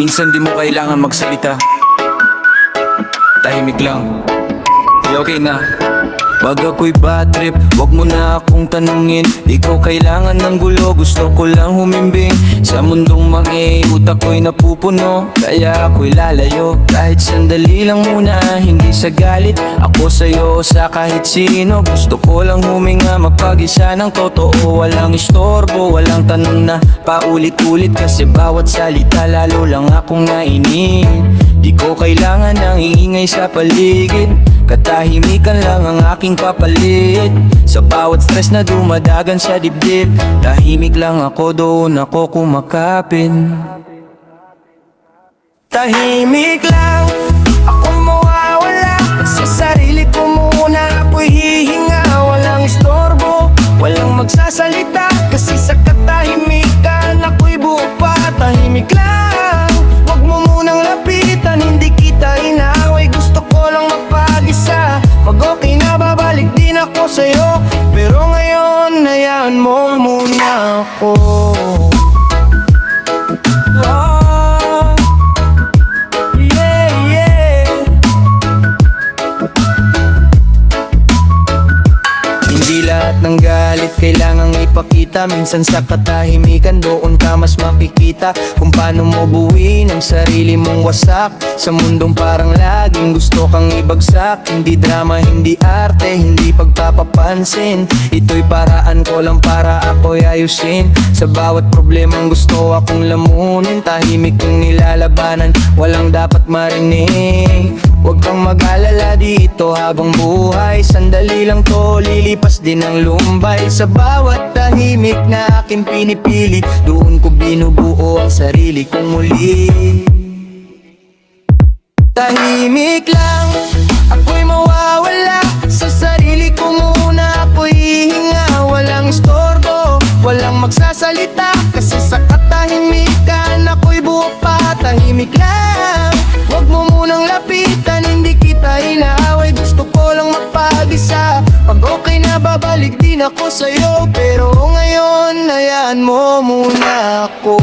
Minsan di mo kailangan magsalita, tahimik lang, okay na. Wag ako'y bad trip, wag mo na akong tanungin. Di ko kailangan ng gulo, gusto ko lang humimbing. Sa mundong mangi, utak ko'y napupuno, kaya ako'y lalayo. Kahit sandali lang muna, hindi sa galit. Ako sa'yo, sa kahit sino. Gusto ko lang huminga, mapag-isa ng totoo. Walang istorbo, walang tanong na paulit-ulit. Kasi bawat salita, lalo lang akong nainip. Di ko kailangan ng iingay sa paligid, katahimikan lang ang aking kapalit. Sa bawat stress na dumadagan sa dibdib, tahimik lang ako, doon ako kumakapin. Tahimik lang ako'y mawawala, sa sarili ko muna ako'y hihinga. Walang istorbo, walang magsasalita, kasi sa katahimikan ako'y buo pa. Tahimik lang, wag mo munang lapitan, hindi kita inaaway. Gusto ko lang magpag-isa, mag-okay na, babalik din ako sa'yo. Pero ngayon, hayaan mo muna ako. Hindi lahat ng galit kailangang ipakita. Minsan sa katahimikan doon ka mas makikita kung paano mo buuin ang sarili mong wasak. Sa mundong parang laging gusto kang ibagsak. Hindi drama, hindi arte, hindi pagpapapansin. Ito'y paraan ko lang para ako'y ayusin. Sa bawat problemang gusto akong lamunin, tahimik kong nilalabanan, walang dapat marinig. Huwag kang mag-alala dito habang buhay, sandali lang to, lilipas din ang lumbay. Sa bawat tahimik na aking pinipili, doon ko binubuo ang sarili kong muli. Tahimik lang ako'y mawawala, sa sarili ko muna ako'y hihinga. Walang istorbo, walang magsasalita, kasi sa katahimikan ako'y buo pa. Tahimik lang, wag mo munang lapitan, hindi kita inaaway. Gusto ko lang magpag-isa, pag okay na babalik din ako sa'yo. Pero ngayon, hayaan mo muna ako.